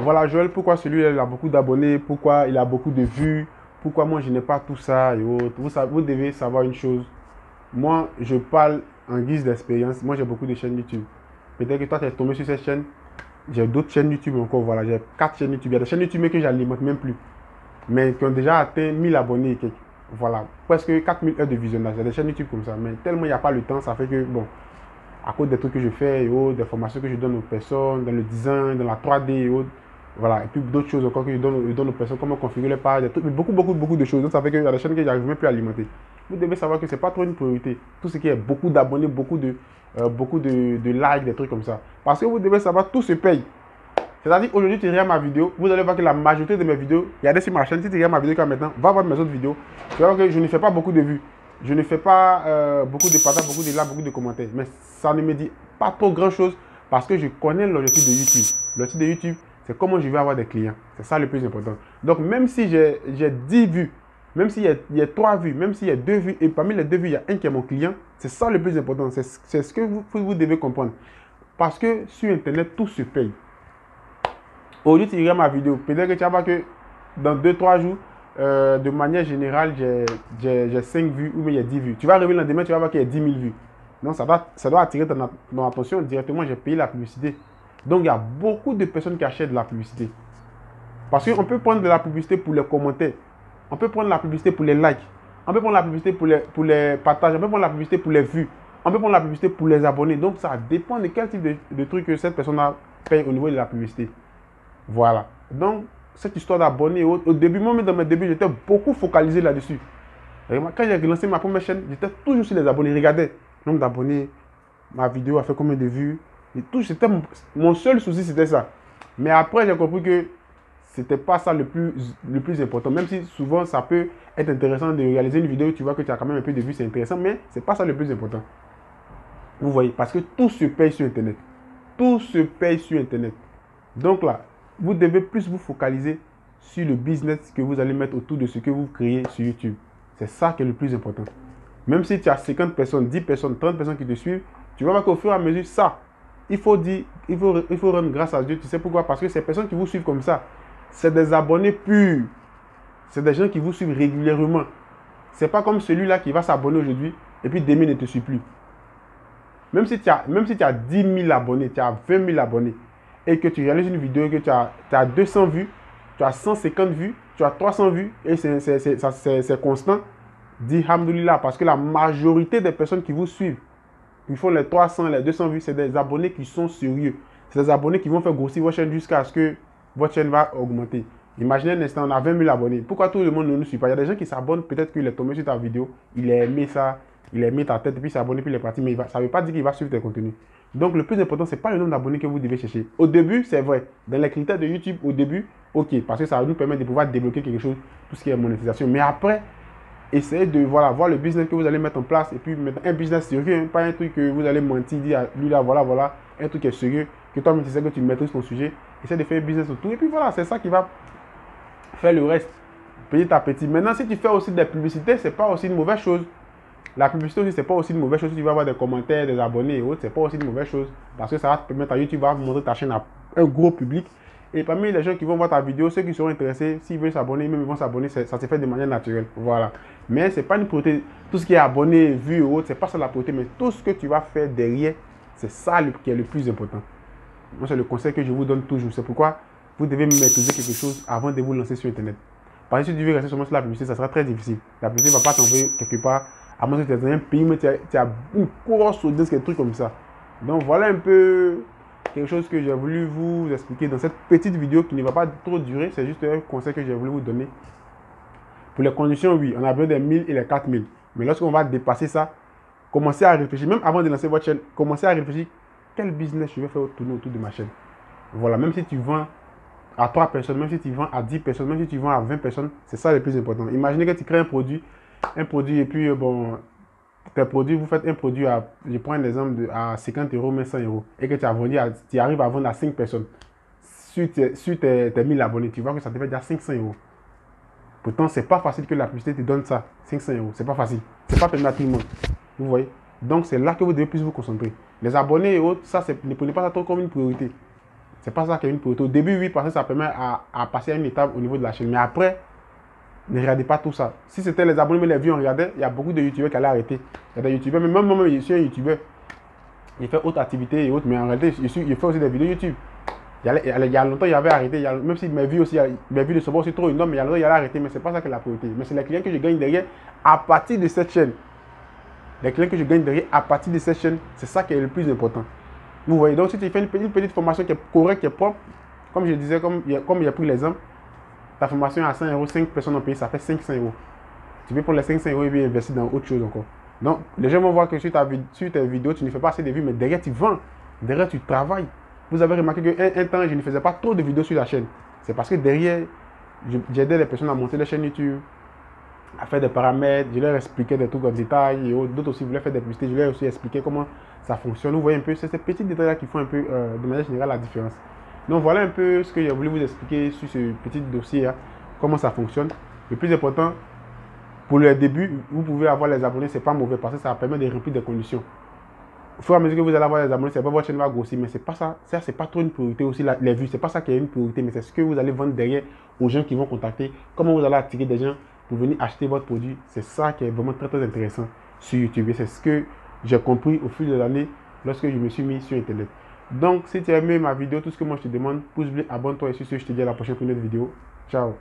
voilà, Joël, pourquoi celui-là il a beaucoup d'abonnés, pourquoi il a beaucoup de vues, pourquoi moi je n'ai pas tout ça et autres. Vous devez savoir une chose. Moi, je parle en guise d'expérience. Moi, j'ai beaucoup de chaînes YouTube. Peut-être que toi, tu es tombé sur cette chaîne. J'ai d'autres chaînes YouTube encore. Voilà, j'ai 4 chaînes YouTube. Il y a des chaînes YouTube que j'alimente même plus. Mais qui ont déjà atteint 1000 abonnés et quelques. Voilà, presque 4000 heures de visionnage. Il y a des chaînes YouTube comme ça. Mais tellement il n'y a pas le temps, ça fait que, bon, à cause des trucs que je fais et autres, des formations que je donne aux personnes, dans le design, dans la 3D et autres. Voilà, et puis d'autres choses encore que je donne aux personnes, comment configurer les pages, des trucs, beaucoup de choses. Donc ça fait qu'il y a des chaînes que je n'arrive même plus à alimenter. Vous devez savoir que ce n'est pas trop une priorité. Tout ce qui est beaucoup d'abonnés, beaucoup de likes, des trucs comme ça. Parce que vous devez savoir, tout se paye. C'est-à-dire qu'aujourd'hui, tu regardes ma vidéo, vous allez voir que la majorité de mes vidéos, regardez sur ma chaîne, si tu regardes ma vidéo comme maintenant, va voir mes autres vidéos, tu vas voir que je ne fais pas beaucoup de vues. Je ne fais pas beaucoup de partages, beaucoup de likes, beaucoup de commentaires. Mais ça ne me dit pas trop grand-chose parce que je connais l'objectif de YouTube. L'objectif de YouTube, c'est comment je vais avoir des clients. C'est ça le plus important. Donc, même si j'ai 10 vues, même s'il y a 3 vues, même s'il y a 2 vues, et parmi les 2 vues, il y a un qui est mon client, c'est ça le plus important. C'est ce que vous devez comprendre. Parce que sur Internet, tout se paye. Aujourd'hui, tu regardes ma vidéo. Peut-être que tu vas voir que dans 2-3 jours, de manière générale, j'ai 5 vues ou il y a 10 vues. Tu vas arriver le lendemain, tu vas voir qu'il y a 10 000 vues. Donc, ça doit attirer ton attention. Directement, j'ai payé la publicité. Donc, il y a beaucoup de personnes qui achètent de la publicité. Parce qu'on peut prendre de la publicité pour les commentaires. On peut prendre la publicité pour les likes. On peut prendre la publicité pour les partages. On peut prendre la publicité pour les vues. On peut prendre la publicité pour les abonnés. Donc, ça dépend de quel type de truc que cette personne paye au niveau de la publicité. Voilà. Donc, cette histoire d'abonnés, au début, moi, dans mes débuts, j'étais beaucoup focalisé là-dessus. Quand j'ai lancé ma première chaîne, j'étais toujours sur les abonnés. Regardez, nombre d'abonnés, ma vidéo a fait combien de vues. Et tout, mon seul souci, c'était ça. Mais après, j'ai compris que c'était pas ça le plus important. Même si souvent, ça peut être intéressant de réaliser une vidéo, tu vois que tu as quand même un peu de vues, c'est intéressant, mais c'est pas ça le plus important. Vous voyez, parce que tout se paye sur Internet. Tout se paye sur Internet. Donc là, vous devez plus vous focaliser sur le business que vous allez mettre autour de ce que vous créez sur YouTube. C'est ça qui est le plus important. Même si tu as 50 personnes, 10 personnes, 30 personnes qui te suivent, tu vas voir qu'au fur et à mesure, ça, il faut rendre grâce à Dieu. Tu sais pourquoi? Parce que ces personnes qui vous suivent comme ça, c'est des abonnés purs. C'est des gens qui vous suivent régulièrement. Ce n'est pas comme celui-là qui va s'abonner aujourd'hui et puis demain ne te suit plus. Même si tu as 10 000 abonnés, tu as 20 000 abonnés, et que tu réalises une vidéo et que tu as 200 vues, tu as 150 vues, tu as 300 vues, et c'est constant, dis Alhamdoulilah, parce que la majorité des personnes qui vous suivent, qui font les 300, les 200 vues, c'est des abonnés qui sont sérieux. C'est des abonnés qui vont faire grossir votre chaîne jusqu'à ce que votre chaîne va augmenter. Imaginez un instant, on a 20 000 abonnés. Pourquoi tout le monde ne nous suit pas? Il y a des gens qui s'abonnent, peut-être qu'il est tombé sur ta vidéo, il a aimé ça, il a aimé ta tête, et puis il s'est abonné, puis il est parti, mais ça ne veut pas dire qu'il va suivre tes contenus. Donc, le plus important, ce n'est pas le nombre d'abonnés que vous devez chercher. Au début, c'est vrai. Dans les critères de YouTube, au début, ok, parce que ça va nous permettre de pouvoir débloquer quelque chose, tout ce qui est monétisation. Mais après, essayez de voir le business que vous allez mettre en place et puis mettre un business sérieux, hein, pas un truc que vous allez mentir, dire lui là, voilà, un truc qui est sérieux, que toi-même tu sais que tu maîtrises ton sujet. Essayez de faire un business autour et puis voilà, c'est ça qui va faire le reste petit à petit. Maintenant, si tu fais aussi des publicités, c'est pas aussi une mauvaise chose. La publicité aussi, c'est pas aussi une mauvaise chose. Si tu vas avoir des commentaires, des abonnés et autres, c'est pas aussi une mauvaise chose. Parce que ça va te permettre à YouTube, va montrer ta chaîne à un gros public. Et parmi les gens qui vont voir ta vidéo, ceux qui seront intéressés, s'ils veulent s'abonner, même ils vont s'abonner, ça se fait de manière naturelle. Voilà. Mais c'est pas une priorité. Tout ce qui est abonné, vu et autres, c'est pas ça la priorité. Mais tout ce que tu vas faire derrière, c'est ça qui est le plus important. Moi, c'est le conseil que je vous donne toujours. C'est pourquoi vous devez maîtriser quelque chose avant de vous lancer sur Internet. Parce que si tu veux rester seulement sur la publicité, ça sera très difficile. La publicité ne va pas t'envoyer quelque part. À moins que tu es dans un pays, mais tu as une grosse audience, quelque truc comme ça. Donc voilà un peu quelque chose que j'ai voulu vous expliquer dans cette petite vidéo qui ne va pas trop durer. C'est juste un conseil que j'ai voulu vous donner. Pour les conditions, oui, on a besoin des 1000 et les 4000. Mais lorsqu'on va dépasser ça, commencez à réfléchir, même avant de lancer votre chaîne, commencez à réfléchir quel business je vais faire tourner autour de ma chaîne. Voilà, même si tu vends à 3 personnes, même si tu vends à 10 personnes, même si tu vends à 20 personnes, c'est ça le plus important. Imaginez que tu crées un produit et puis bon, tes produits, vous faites un produit à, je prends un exemple à 50 €, mais 100 € et que tu arrives à vendre à 5 personnes sur tes 1000 abonnés, tu vois que ça te fait déjà 500 €. Pourtant, c'est pas facile que la publicité te donne ça, 500 €, c'est pas facile, c'est pas permis à tout le monde, vous voyez. Donc c'est là que vous devez plus vous concentrer. Les abonnés et autres, ça, ne prenez pas ça trop comme une priorité. C'est pas ça qui est une priorité. Au début, oui, parce que ça permet à passer à une étape au niveau de la chaîne. Mais après, ne regardez pas tout ça. Si c'était les abonnés, mais les vues, on regardait, il y a beaucoup de youtubeurs qui allaient arrêter. Il y a des youtubeurs, mais même moi, je suis un youtubeur. Il fait autre activité et autres, mais en réalité, il fait aussi des vidéos YouTube. Il y a longtemps, il avait arrêté. Même si mes vues aussi, mes vues ne sont pas aussi trop énormes, mais il y a longtemps, il allait arrêter. Mais c'est pas ça qui est la priorité. Mais c'est les clients que je gagne derrière à partir de cette chaîne. Les clients que je gagne derrière à partir de cette chaîne, c'est ça qui est le plus important. Vous voyez, donc si tu fais une petite formation qui est correcte, qui est propre, comme je disais, comme il a pris l'exemple, ta formation est à 100 euros, 5 personnes ont payé, ça fait 500 euros. Tu peux prendre les 500 euros et bien investir dans autre chose encore. Donc, les gens vont voir que sur tes vidéos, tu ne fais pas assez de vues, mais derrière, tu vends. Derrière, tu travailles. Vous avez remarqué qu'un temps, je ne faisais pas trop de vidéos sur la chaîne. C'est parce que derrière, j'aidais les personnes à monter leur chaîne YouTube, à faire des paramètres, je leur expliquais des trucs en détail. Et d'autres aussi voulaient faire des publicités, je leur aussi expliquais comment ça fonctionne. Vous voyez un peu, c'est ces petits détails-là qui font un peu, de manière générale, la différence. Donc, voilà un peu ce que j'ai voulu vous expliquer sur ce petit dossier, hein, comment ça fonctionne. Le plus important, pour le début, vous pouvez avoir les abonnés, c'est pas mauvais parce que ça permet de remplir des conditions. Au fur et à mesure que vous allez avoir les abonnés, c'est pas votre chaîne va grossir, mais c'est pas ça. Ça, c'est pas trop une priorité aussi, les vues, c'est pas ça qui est une priorité, mais c'est ce que vous allez vendre derrière aux gens qui vont contacter. Comment vous allez attirer des gens pour venir acheter votre produit. C'est ça qui est vraiment très très intéressant sur YouTube. Et c'est ce que j'ai compris au fil de l'année lorsque je me suis mis sur Internet. Donc, si tu as aimé ma vidéo, tout ce que moi je te demande, pouce bleu, abonne-toi et sur ce, je te dis à la prochaine pour une autre vidéo. Ciao.